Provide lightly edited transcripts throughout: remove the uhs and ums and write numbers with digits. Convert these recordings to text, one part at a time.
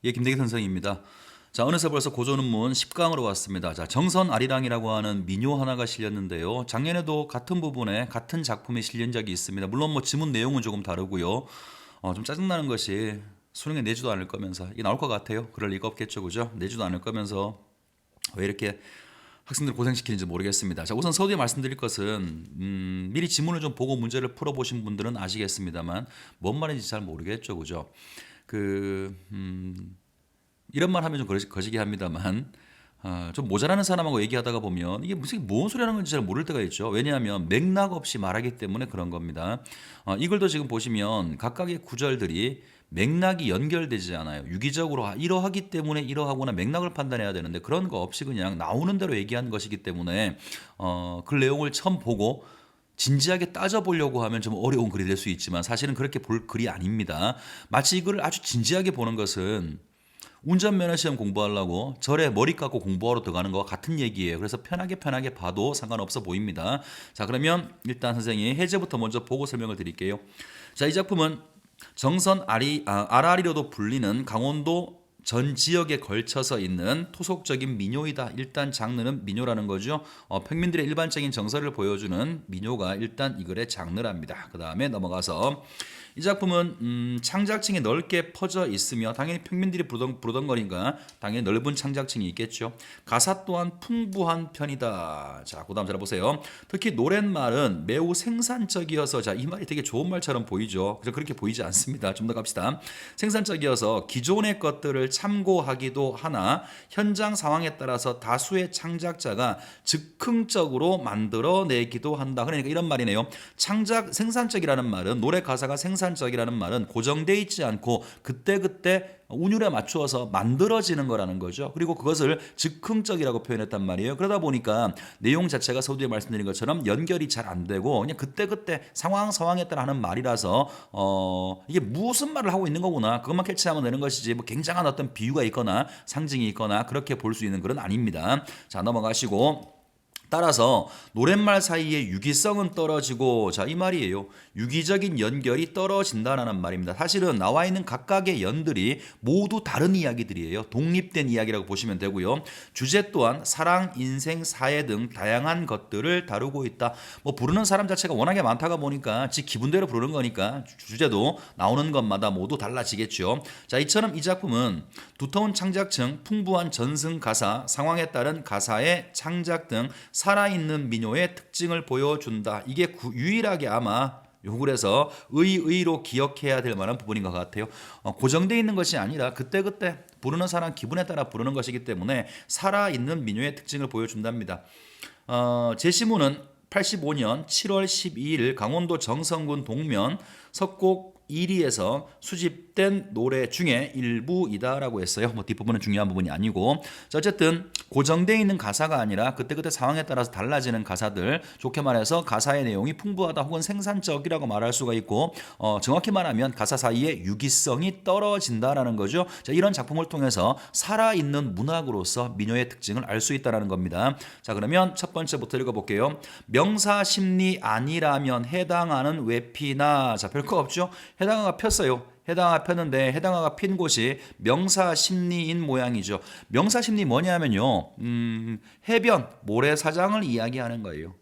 예, 김대기 선생입니다. 자, 어느새 벌써 고전은문 10강으로 왔습니다. 자, 정선아리랑이라고 하는 민요 하나가 실렸는데요. 작년에도 같은 부분에 같은 작품이 실린 적이 있습니다. 물론 뭐 지문 내용은 조금 다르고요. 좀 짜증나는 것이 수능에 내지도 않을 거면서 이게 나올 것 같아요. 그럴 리가 없겠죠, 그죠? 내지도 않을 거면서 왜 이렇게 학생들 고생시키는지 모르겠습니다. 자, 우선 서두에 말씀드릴 것은 미리 지문을 좀 보고 문제를 풀어보신 분들은 아시겠습니다만 뭔 말인지 잘 모르겠죠, 그죠? 그 이런 말 하면 좀 거시기 합니다만 좀 모자라는 사람하고 얘기하다가 보면 이게 무슨 뭔 소리 하는 건지 잘 모를 때가 있죠. 왜냐하면 맥락 없이 말하기 때문에 그런 겁니다. 이 글도 지금 보시면 각각의 구절들이 맥락이 연결되지 않아요. 유기적으로 이러하기 때문에 이러하거나 맥락을 판단해야 되는데 그런 거 없이 그냥 나오는 대로 얘기한 것이기 때문에 그 내용을 처음 보고 진지하게 따져보려고 하면 좀 어려운 글이 될 수 있지만 사실은 그렇게 볼 글이 아닙니다. 마치 이 글을 아주 진지하게 보는 것은 운전면허 시험 공부하려고 절에 머리 깎고 공부하러 들어가는 거와 같은 얘기예요. 그래서 편하게 봐도 상관없어 보입니다. 자, 그러면 일단 선생님이 해제부터 먼저 보고 설명을 드릴게요. 자, 이 작품은 정선 아라리로도 불리는 강원도 전 지역에 걸쳐서 있는 토속적인 민요이다. 일단 장르는 민요라는 거죠. 평민들의 일반적인 정서를 보여주는 민요가 일단 이 글의 장르랍니다. 그 다음에 넘어가서 이 작품은 창작층이 넓게 퍼져 있으며 당연히 평민들이 부르던 거니까 당연히 넓은 창작층이 있겠죠. 가사 또한 풍부한 편이다. 자, 그 다음 잘 보세요. 특히 노랫말은 매우 생산적이어서 자, 이 말이 되게 좋은 말처럼 보이죠. 그래서 그렇게 보이지 않습니다. 좀 더 갑시다. 생산적이어서 기존의 것들을 참고하기도 하나 현장 상황에 따라서 다수의 창작자가 즉흥적으로 만들어내기도 한다. 그러니까 이런 말이네요. 생산적이라는 말은 노래 가사가 생산적이라는 말은 고정돼 있지 않고 그때그때 운율에 맞추어서 만들어지는 거라는 거죠. 그리고 그것을 즉흥적이라고 표현했단 말이에요. 그러다 보니까 내용 자체가 서두에 말씀드린 것처럼 연결이 잘 안 되고 그냥 그때그때 상황에 따라 하는 말이라서 이게 무슨 말을 하고 있는 거구나. 그것만 캐치하면 되는 것이지 뭐 굉장한 어떤 비유가 있거나 상징이 있거나 그렇게 볼 수 있는 글은 아닙니다. 자, 넘어가시고 따라서 노랫말 사이의 유기성은 떨어지고 자, 이 말이에요. 유기적인 연결이 떨어진다라는 말입니다. 사실은 나와 있는 각각의 연들이 모두 다른 이야기들이에요. 독립된 이야기라고 보시면 되고요. 주제 또한 사랑, 인생, 사회 등 다양한 것들을 다루고 있다. 뭐 부르는 사람 자체가 워낙에 많다가 보니까 지 기분대로 부르는 거니까 주제도 나오는 것마다 모두 달라지겠죠. 자, 이처럼 이 작품은 두터운 창작층, 풍부한 전승 가사, 상황에 따른 가사의 창작 등 살아있는 민요의 특징을 보여준다. 이게 유일하게 아마 요글에서 의의로 기억해야 될 만한 부분인 것 같아요. 고정되어 있는 것이 아니라 그때그때 부르는 사람 기분에 따라 부르는 것이기 때문에 살아있는 민요의 특징을 보여준답니다. 제시문은 85년 7월 12일 강원도 정선군 동면 석곡 1위에서 수집된 노래 중에 일부이다라고 했어요. 뭐 뒷부분은 중요한 부분이 아니고 자, 어쨌든 고정되어 있는 가사가 아니라 그때그때 상황에 따라서 달라지는 가사들, 좋게 말해서 가사의 내용이 풍부하다 혹은 생산적이라고 말할 수가 있고 정확히 말하면 가사 사이에 유기성이 떨어진다라는 거죠. 자, 이런 작품을 통해서 살아있는 문학으로서 민요의 특징을 알 수 있다는 겁니다. 자, 그러면 첫 번째부터 읽어볼게요. 명사심리 아니라면 해당하는 외피나 자, 별거 없죠. 해당어가 폈어요. 해당어가 폈는데 해당어가 핀 곳이 명사심리인 모양이죠. 명사심리 뭐냐면요. 해변, 모래사장을 이야기하는 거예요.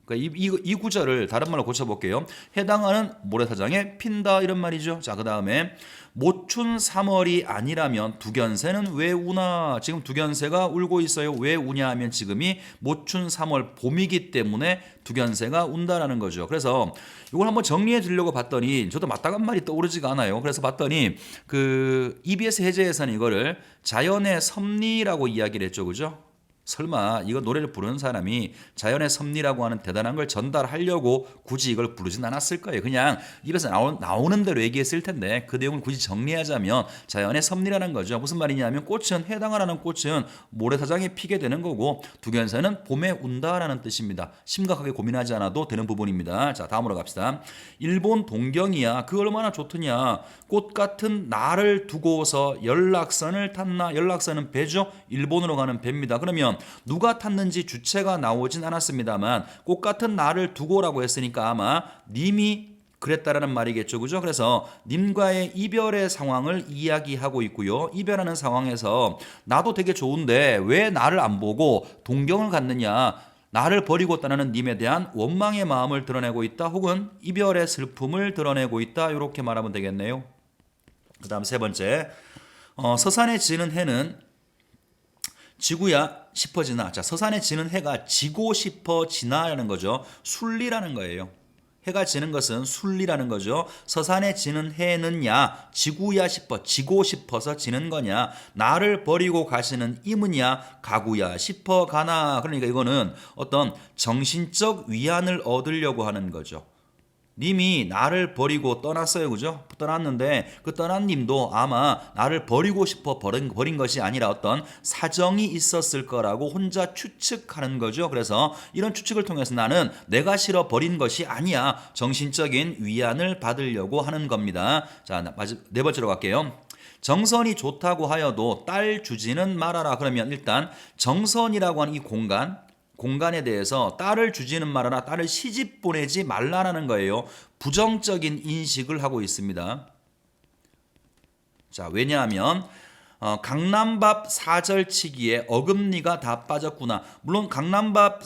그러니까 이 구절을 다른 말로 고쳐볼게요. 해당하는 모래사장에 핀다 이런 말이죠. 자, 그 다음에 못춘 3월이 아니라면 두견새는 왜 우나. 지금 두견새가 울고 있어요. 왜 우냐 하면 지금이 못춘 3월 봄이기 때문에 두견새가 운다라는 거죠. 그래서 이걸 한번 정리해 드리려고 봤더니 저도 마땅한 말이 떠오르지가 않아요. 그래서 봤더니 그 EBS 해제에서는 이거를 자연의 섭리라고 이야기를 했죠. 그죠? 설마 이거 노래를 부르는 사람이 자연의 섭리라고 하는 대단한 걸 전달하려고 굳이 이걸 부르진 않았을 거예요. 그냥 입에서 나오는 대로 얘기했을 텐데 그 내용을 굳이 정리하자면 자연의 섭리라는 거죠. 무슨 말이냐면 꽃은 해당하라는 꽃은 모래사장에 피게 되는 거고 두견새는 봄에 운다라는 뜻입니다. 심각하게 고민하지 않아도 되는 부분입니다. 자, 다음으로 갑시다. 일본 동경이야. 그 얼마나 좋더냐. 꽃 같은 나를 두고서 연락선을 탔나. 연락선은 배죠. 일본으로 가는 배입니다. 그러면 누가 탔는지 주체가 나오진 않았습니다만 꽃 같은 나를 두고라고 했으니까 아마 님이 그랬다라는 말이겠죠. 그죠? 그래서 님과의 이별의 상황을 이야기하고 있고요. 이별하는 상황에서 나도 되게 좋은데 왜 나를 안 보고 동경을 갖느냐. 나를 버리고 떠나는 님에 대한 원망의 마음을 드러내고 있다. 혹은 이별의 슬픔을 드러내고 있다. 이렇게 말하면 되겠네요. 그 다음 세 번째. 서산에 지는 해는 지구야 싶어지나. 자, 서산에 지는 해가 지고 싶어지나라는 거죠. 순리라는 거예요. 해가 지는 것은 순리라는 거죠. 서산에 지는 해는야 지구야 지고 싶어서 지는 거냐, 나를 버리고 가시는 임은야 가구야 싶어 가나. 그러니까 이거는 어떤 정신적 위안을 얻으려고 하는 거죠. 님이 나를 버리고 떠났어요. 그죠? 떠났는데 그 떠난 님도 아마 나를 버리고 싶어 버린 것이 아니라 어떤 사정이 있었을 거라고 혼자 추측하는 거죠. 그래서 이런 추측을 통해서 나는 내가 싫어 버린 것이 아니야. 정신적인 위안을 받으려고 하는 겁니다. 자, 네 번째로 갈게요. 정선이 좋다고 하여도 딸 주지는 말아라. 그러면 일단 정선이라고 하는 이 공간에 대해서 딸을 주지는 말아라, 딸을 시집 보내지 말라라는 거예요. 부정적인 인식을 하고 있습니다. 자, 왜냐하면 강남밥 사절치기에 어금니가 다 빠졌구나. 물론 강남밥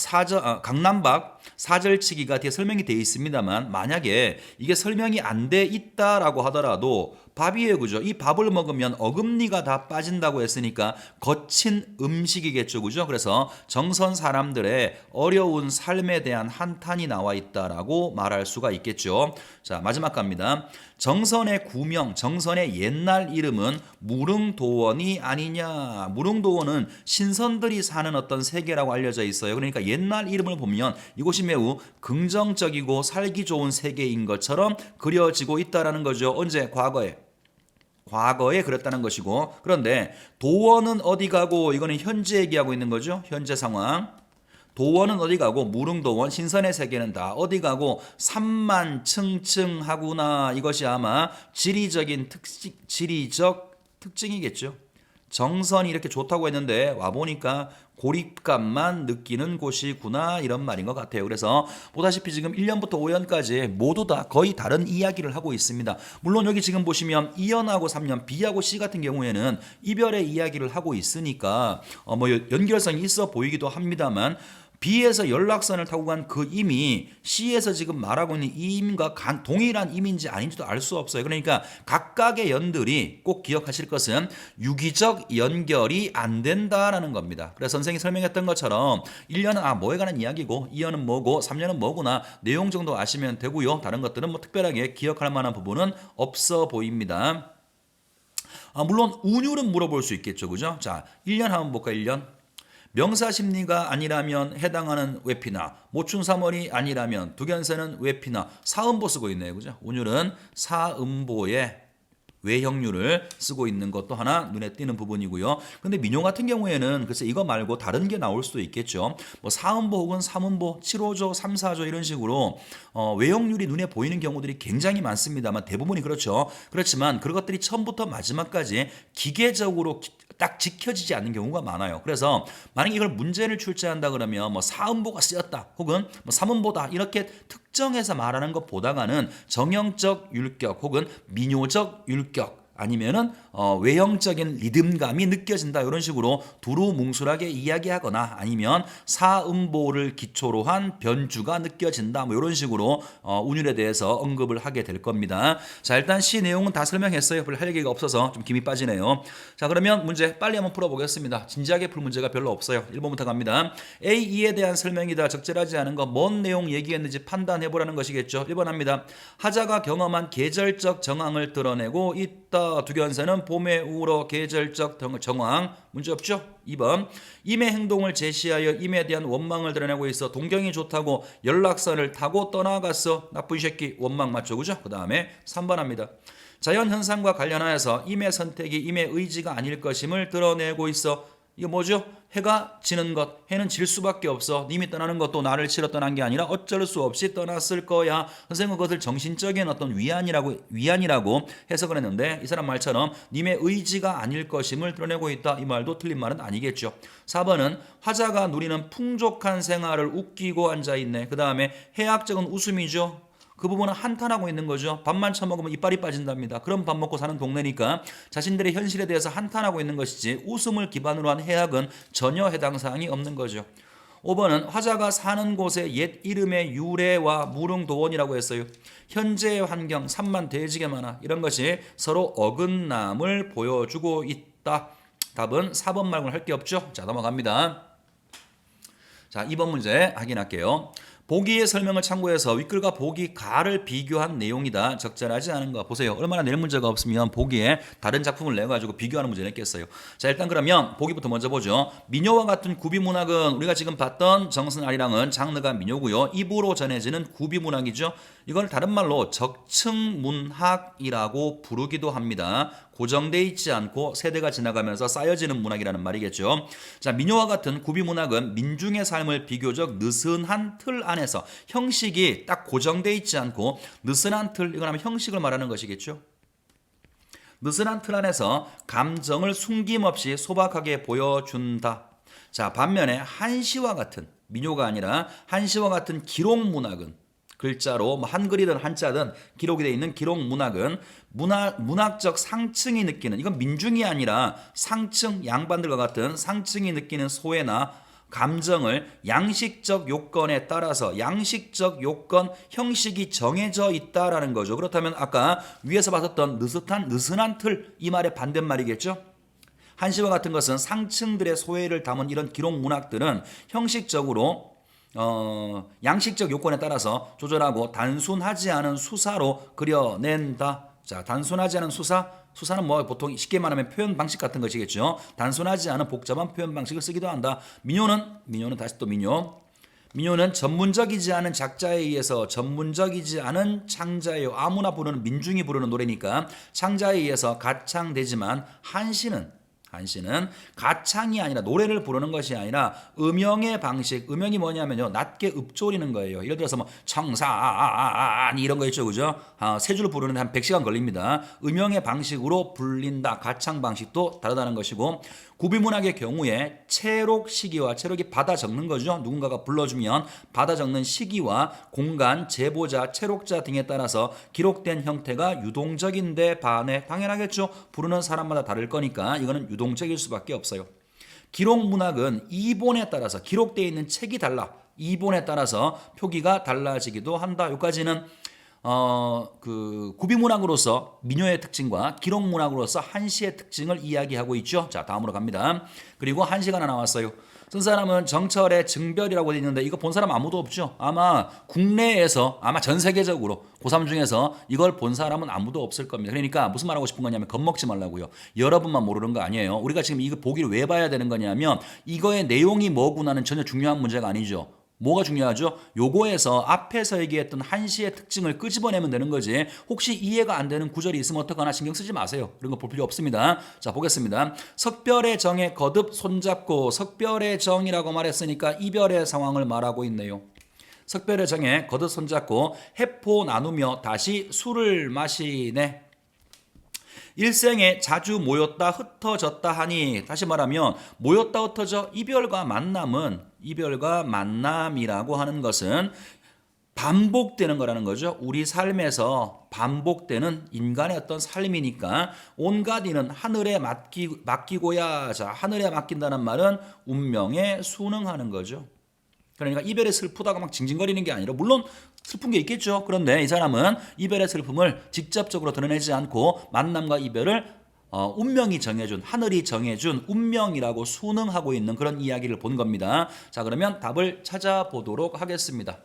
사절치기가 뒤에 설명이 되어 있습니다만, 만약에 이게 설명이 안 돼 있다라고 하더라도 밥이에요. 그죠? 이 밥을 먹으면 어금니가 다 빠진다고 했으니까 거친 음식이겠죠. 그죠? 그래서 정선 사람들의 어려운 삶에 대한 한탄이 나와 있다라고 말할 수가 있겠죠. 자, 마지막 갑니다. 정선의 구명, 정선의 옛날 이름은 무릉도원이 아니냐. 무릉도원은 신선들이 사는 어떤 세계라고 알려져 있어요. 그러니까 옛날 이름을 보면 이곳이 매우 긍정적이고 살기 좋은 세계인 것처럼 그려지고 있다라는 거죠. 언제? 과거에 그랬다는 것이고, 그런데 도원은 어디 가고, 이거는 현재 얘기하고 있는 거죠. 현재 상황. 도원은 어디 가고, 무릉도원, 신선의 세계는 다 어디 가고, 산만층층하구나. 이것이 아마 지리적 특징이겠죠. 정선이 이렇게 좋다고 했는데 와보니까 고립감만 느끼는 곳이구나, 이런 말인 것 같아요. 그래서 보다시피 지금 1년부터 5년까지 모두 다 거의 다른 이야기를 하고 있습니다. 물론 여기 지금 보시면 2년하고 3년 B하고 C 같은 경우에는 이별의 이야기를 하고 있으니까 연결성이 있어 보이기도 합니다만, B에서 연락선을 타고 간 그 임이 C에서 지금 말하고 있는 이 임과 동일한 임인지 아닌지도 알 수 없어요. 그러니까 각각의 연들이, 꼭 기억하실 것은 유기적 연결이 안 된다라는 겁니다. 그래서 선생님이 설명했던 것처럼 1년은 뭐에 관한 이야기고, 2년은 뭐고, 3년은 뭐구나, 내용 정도 아시면 되고요. 다른 것들은 특별하게 기억할 만한 부분은 없어 보입니다. 물론 운율은 물어볼 수 있겠죠. 그죠? 자, 1년 한번 볼까요? 1년. 명사심리가 아니라면 해당하는 외피나, 모충3월이 아니라면 두견세는 외피나, 사음보 쓰고 있네요. 그죠? 운율은 사음보의 외형률을 쓰고 있는 것도 하나 눈에 띄는 부분이고요. 근데 민요 같은 경우에는 글쎄 이거 말고 다른 게 나올 수도 있겠죠. 사음보 혹은 삼음보, 7호조, 3, 4조 이런 식으로 외형률이 눈에 보이는 경우들이 굉장히 많습니다만, 대부분이 그렇죠. 그렇지만 그런 것들이 처음부터 마지막까지 기계적으로 딱 지켜지지 않는 경우가 많아요. 그래서 만약에 이걸 문제를 출제한다 그러면 사음보가 쓰였다 혹은 삼음보다 이렇게 특정해서 말하는 것보다는 정형적 율격 혹은 민요적 율격, 아니면은 외형적인 리듬감이 느껴진다, 이런 식으로 두루뭉술하게 이야기하거나, 아니면 사음보를 기초로 한 변주가 느껴진다, 이런 식으로 운율에 대해서 언급을 하게 될 겁니다. 자, 일단 시 내용은 다 설명했어요. 별로 할 얘기가 없어서 좀 김이 빠지네요. 자, 그러면 문제 빨리 한번 풀어보겠습니다. 진지하게 풀 문제가 별로 없어요. 1번부터 갑니다. A, E에 대한 설명이다. 적절하지 않은 거, 뭔 내용 얘기했는지 판단해보라는 것이겠죠. 1번 합니다. 하자가 경험한 계절적 정황을 드러내고 있다. 두견세는 봄에 우러 계절적 정황. 문제 없죠? 2번. 임의 행동을 제시하여 임에 대한 원망을 드러내고 있어. 동경이 좋다고 연락선을 타고 떠나갔어. 나쁜 새끼. 원망 맞죠? 그죠? 그 다음에 3번 합니다. 자연현상과 관련하여서 임의 선택이 임의 의지가 아닐 것임을 드러내고 있어. 이거 뭐죠? 해가 지는 것, 해는 질 수밖에 없어. 님이 떠나는 것도 나를 치러 떠난 게 아니라 어쩔 수 없이 떠났을 거야. 선생님은 그것을 정신적인 어떤 위안이라고 해석을 했는데, 이 사람 말처럼 님의 의지가 아닐 것임을 드러내고 있다. 이 말도 틀린 말은 아니겠죠. 4번은 화자가 누리는 풍족한 생활을 웃기고 앉아있네. 그 다음에 해학적은 웃음이죠. 그 부분은 한탄하고 있는 거죠. 밥만 처먹으면 이빨이 빠진답니다. 그런 밥 먹고 사는 동네니까 자신들의 현실에 대해서 한탄하고 있는 것이지 웃음을 기반으로 한 해학은 전혀 해당 사항이 없는 거죠. 5번은 화자가 사는 곳의 옛 이름의 유래와 무릉도원이라고 했어요. 현재의 환경 산만 돼지게 많아 이런 것이 서로 어긋남을 보여주고 있다. 답은 4번 말고는 할 게 없죠. 자, 넘어갑니다. 자, 2번 문제 확인할게요. 보기의 설명을 참고해서 윗글과 보기 가를 비교한 내용이다. 적절하지 않은 거 보세요. 얼마나 낼 문제가 없으면 보기에 다른 작품을 내가지고 비교하는 문제 냈겠어요. 자, 일단 그러면 보기부터 먼저 보죠. 민요와 같은 구비문학은 우리가 지금 봤던 정선아리랑은 장르가 민요고요. 입으로 전해지는 구비문학이죠. 이걸 다른 말로 적층문학이라고 부르기도 합니다. 고정돼 있지 않고 세대가 지나가면서 쌓여지는 문학이라는 말이겠죠. 자, 민요와 같은 구비문학은 민중의 삶을 비교적 느슨한 틀 안에서 형식이 딱 고정돼 있지 않고 느슨한 틀, 이건 하면 형식을 말하는 것이겠죠. 느슨한 틀 안에서 감정을 숨김없이 소박하게 보여준다. 자, 반면에 한시와 같은 민요가 아니라 한시와 같은 기록문학은 글자로 한글이든 한자든 기록이 되어 있는 기록문학은 문학적 상층이 느끼는, 이건 민중이 아니라 상층, 양반들과 같은 상층이 느끼는 소외나 감정을 양식적 요건에 따라서 양식적 요건, 형식이 정해져 있다라는 거죠. 그렇다면 아까 위에서 봤었던 느슨한 틀, 이 말의 반대말이겠죠. 한시와 같은 것은 상층들의 소외를 담은 이런 기록문학들은 형식적으로 양식적 요건에 따라서 조절하고 단순하지 않은 수사로 그려낸다. 자, 단순하지 않은 수사는 뭐 보통 쉽게 말하면 표현 방식 같은 것이겠죠. 단순하지 않은 복잡한 표현 방식을 쓰기도 한다. 민요는 다시 또 민요는 전문적이지 않은 작자에 의해서 전문적이지 않은 창자예요. 아무나 부르는, 민중이 부르는 노래니까 창자에 의해서 가창되지만 한시는 가창이 아니라, 노래를 부르는 것이 아니라 음영의 방식, 음영이 뭐냐면요, 낮게 읊조리는 거예요. 예를 들어서 뭐 청산 이런 거 있죠, 그죠? 세 줄 부르는데 한 100시간 걸립니다. 음영의 방식으로 불린다. 가창 방식도 다르다는 것이고, 구비문학의 경우에 체록 시기와, 체록이 받아 적는 거죠. 누군가가 불러주면 받아 적는 시기와 공간, 제보자, 체록자 등에 따라서 기록된 형태가 유동적인데 반해, 당연하겠죠. 부르는 사람마다 다를 거니까 이거는 유동적일 수밖에 없어요. 기록문학은 이본에 따라서, 기록되어 있는 책이 달라, 이본에 따라서 표기가 달라지기도 한다. 여기까지는 구비문학으로서 민요의 특징과 기록문학으로서 한시의 특징을 이야기하고 있죠. 자, 다음으로 갑니다. 그리고 한시가 하나 나왔어요. 쓴 사람은 정철의 증별이라고 되어 있는데 이거 본 사람 아무도 없죠. 아마 국내에서, 아마 전 세계적으로 고3 중에서 이걸 본 사람은 아무도 없을 겁니다. 그러니까 무슨 말하고 싶은 거냐면 겁먹지 말라고요. 여러분만 모르는 거 아니에요. 우리가 지금 이거 보기를 왜 봐야 되는 거냐면 이거의 내용이 뭐구나는 전혀 중요한 문제가 아니죠. 뭐가 중요하죠? 요거에서 앞에서 얘기했던 한시의 특징을 끄집어내면 되는 거지. 혹시 이해가 안 되는 구절이 있으면 어떡하나 신경 쓰지 마세요. 그런 거 볼 필요 없습니다. 자, 보겠습니다. 석별의 정에 거듭 손잡고, 석별의 정이라고 말했으니까 이별의 상황을 말하고 있네요. 석별의 정에 거듭 손잡고 해포 나누며 다시 술을 마시네. 일생에 자주 모였다 흩어졌다 하니, 다시 말하면 모였다 흩어져, 이별과 만남이라고 하는 것은 반복되는 거라는 거죠. 우리 삶에서 반복되는 인간의 어떤 삶이니까 온갖 이는 하늘에 맡기고야. 자, 하늘에 맡긴다는 말은 운명에 순응하는 거죠. 그러니까 이별에 슬프다가 막 징징거리는 게 아니라, 물론 슬픈 게 있겠죠. 그런데 이 사람은 이별의 슬픔을 직접적으로 드러내지 않고 만남과 이별을 운명이 정해준, 하늘이 정해준 운명이라고 순응하고 있는 그런 이야기를 본 겁니다. 자, 그러면 답을 찾아보도록 하겠습니다.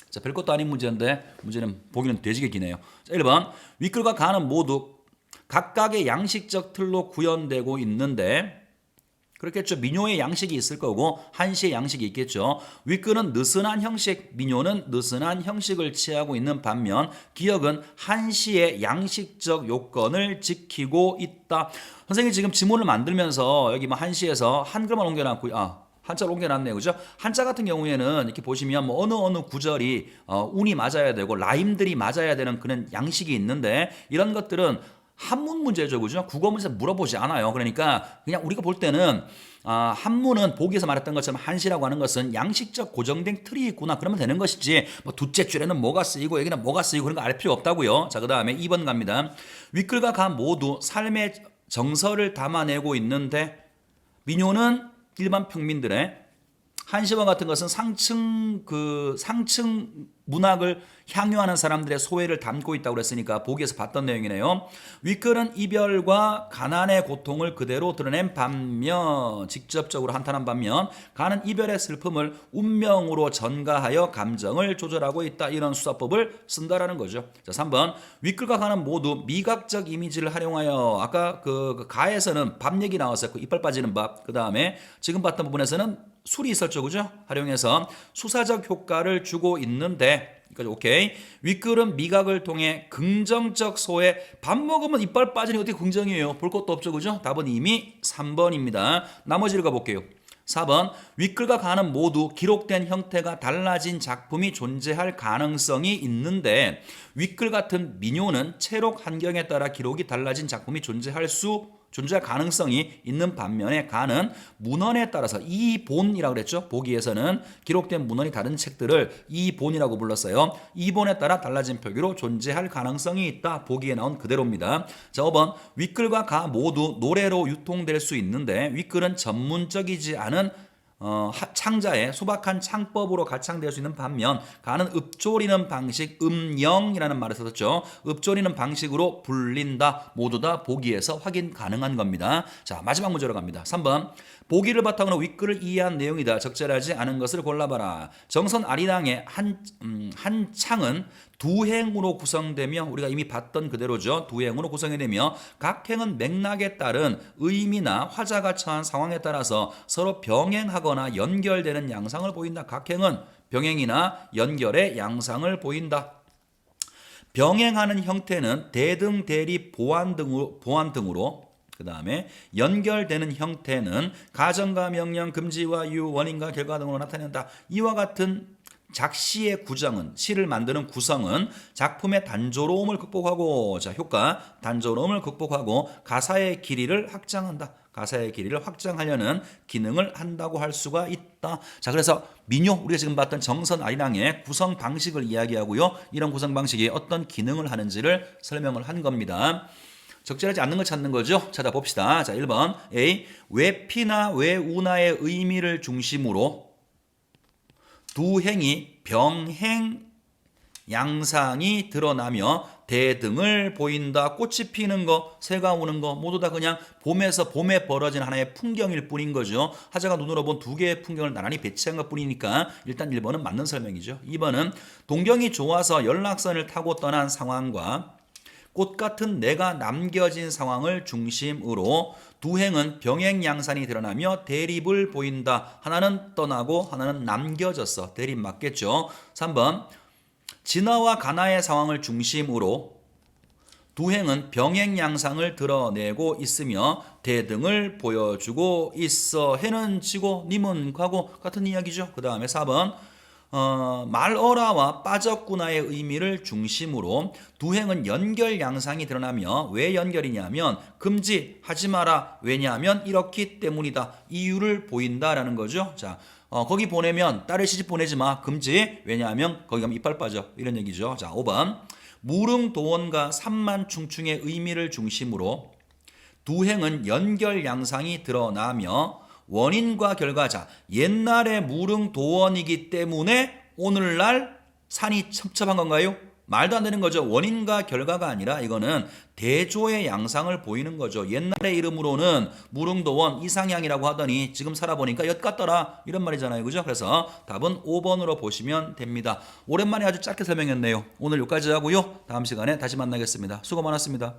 자, 별것도 아닌 문제인데 문제는 보기는 되지게 기네요. 자, 1번 윗글과 가는 모두 각각의 양식적 틀로 구현되고 있는데, 그렇겠죠. 민요의 양식이 있을 거고 한시의 양식이 있겠죠. 윗글은 느슨한 형식, 민요는 느슨한 형식을 취하고 있는 반면 기역은 한시의 양식적 요건을 지키고 있다. 선생님이 지금 지문을 만들면서 여기 뭐 한시에서 한글만 옮겨놨고, 한자로 옮겨놨네요. 그죠? 한자 같은 경우에는 이렇게 보시면 뭐 어느 구절이 운이 맞아야 되고 라임들이 맞아야 되는 그런 양식이 있는데, 이런 것들은 한문 문제죠, 그죠? 국어 문제 물어보지 않아요. 그러니까 그냥 우리가 볼 때는 한문은 보기에서 말했던 것처럼 한시라고 하는 것은 양식적 고정된 틀이 있구나 그러면 되는 것이지 뭐 둘째 줄에는 뭐가 쓰이고 여기는 뭐가 쓰이고 그런 거 알 필요 없다고요. 자, 그 다음에 2번 갑니다. 윗글과 가 모두 삶의 정서를 담아내고 있는데 민요는 일반 평민들의 한시와 같은 것은 상층 문학을 향유하는 사람들의 소외를 담고 있다고 그랬으니까 보기에서 봤던 내용이네요. 윗글은 이별과 가난의 고통을 그대로 드러낸 반면 직접적으로 한탄한 반면 가는 이별의 슬픔을 운명으로 전가하여 감정을 조절하고 있다. 이런 수사법을 쓴다라는 거죠. 자, 3번 윗글과 가는 모두 미각적 이미지를 활용하여 아까 그 가에서는 밥 얘기 나왔었고 이빨 빠지는 밥. 그 다음에 지금 봤던 부분에서는 술이 있었죠, 그죠? 활용해서 수사적 효과를 주고 있는데, 여기까지 오케이. 윗글은 미각을 통해 긍정적 소에 밥 먹으면 이빨 빠지니 어떻게 긍정이에요? 볼 것도 없죠, 그죠? 답은 이미 3번입니다. 나머지를 가볼게요. 4번 윗글과 가는 모두 기록된 형태가 달라진 작품이 존재할 가능성이 있는데 윗글 같은 민요는 채록 환경에 따라 기록이 달라진 작품이 존재할 가능성이 있는 반면에 가는 문헌에 따라서 이본이라고 그랬죠. 보기에서는 기록된 문헌이 다른 책들을 이본이라고 불렀어요. 이본에 따라 달라진 표기로 존재할 가능성이 있다. 보기에 나온 그대로입니다. 자, 5번 윗글과 가 모두 노래로 유통될 수 있는데 윗글은 전문적이지 않은 창자의 소박한 창법으로 가창될 수 있는 반면 가는 읊조리는 방식 음영이라는 말을 썼죠. 읊조리는 방식으로 불린다. 모두 다 보기에서 확인 가능한 겁니다. 자, 마지막 문제로 갑니다. 3번 보기를 바탕으로 윗글을 이해한 내용이다. 적절하지 않은 것을 골라봐라. 정선 아리랑의 한 창은 두 행으로 구성되며 우리가 이미 봤던 그대로죠. 두 행으로 구성이 되며 각 행은 맥락에 따른 의미나 화자가 처한 상황에 따라서 서로 병행하거나 연결되는 양상을 보인다. 각 행은 병행이나 연결의 양상을 보인다. 병행하는 형태는 대등, 대립, 보완 등으로 그 다음에 연결되는 형태는 가정과 명령, 금지와 유효, 원인과 결과 등으로 나타낸다. 이와 같은 작시의 구성은 시를 만드는 구성은 작품의 단조로움을 극복하고 자 효과 단조로움을 극복하고 가사의 길이를 확장한다. 가사의 길이를 확장하려는 기능을 한다고 할 수가 있다. 자, 그래서 민요 우리가 지금 봤던 정선 아리랑의 구성 방식을 이야기하고요. 이런 구성 방식이 어떤 기능을 하는지를 설명을 한 겁니다. 적절하지 않는 걸 찾는 거죠. 찾아봅시다. 자, 1번 A 외피나 외운하의 의미를 중심으로 두 행이 병행 양상이 드러나며 대등을 보인다. 꽃이 피는 거, 새가 우는 거 모두 다 그냥 봄에 벌어진 하나의 풍경일 뿐인 거죠. 하자가 눈으로 본 두 개의 풍경을 나란히 배치한 것뿐이니까 일단 1번은 맞는 설명이죠. 2번은 동경이 좋아서 연락선을 타고 떠난 상황과 꽃 같은 내가 남겨진 상황을 중심으로 두 행은 병행 양상이 드러나며 대립을 보인다. 하나는 떠나고 하나는 남겨졌어. 대립 맞겠죠. 3번 진화와 가나의 상황을 중심으로 두 행은 병행 양상을 드러내고 있으며 대등을 보여주고 있어. 해는 지고 님은 가고 같은 이야기죠. 그 다음에 4번 말어라와 빠졌구나의 의미를 중심으로 두 행은 연결 양상이 드러나며 왜 연결이냐면 금지 하지 마라 왜냐하면 이렇기 때문이다 이유를 보인다라는 거죠. 자, 거기 보내면 딸을 시집 보내지 마 금지 왜냐하면 거기 가면 이빨 빠져 이런 얘기죠. 자, 5번 무릉도원과 삼만충충의 의미를 중심으로 두 행은 연결 양상이 드러나며 원인과 결과자 옛날의 무릉도원이기 때문에 오늘날 산이 첩첩한 건가요? 말도 안 되는 거죠. 원인과 결과가 아니라 이거는 대조의 양상을 보이는 거죠. 옛날의 이름으로는 무릉도원 이상향이라고 하더니 지금 살아보니까 엿 같더라 이런 말이잖아요. 그죠? 그래서 답은 5번으로 보시면 됩니다. 오랜만에 아주 짧게 설명했네요. 오늘 여기까지 하고요. 다음 시간에 다시 만나겠습니다. 수고 많았습니다.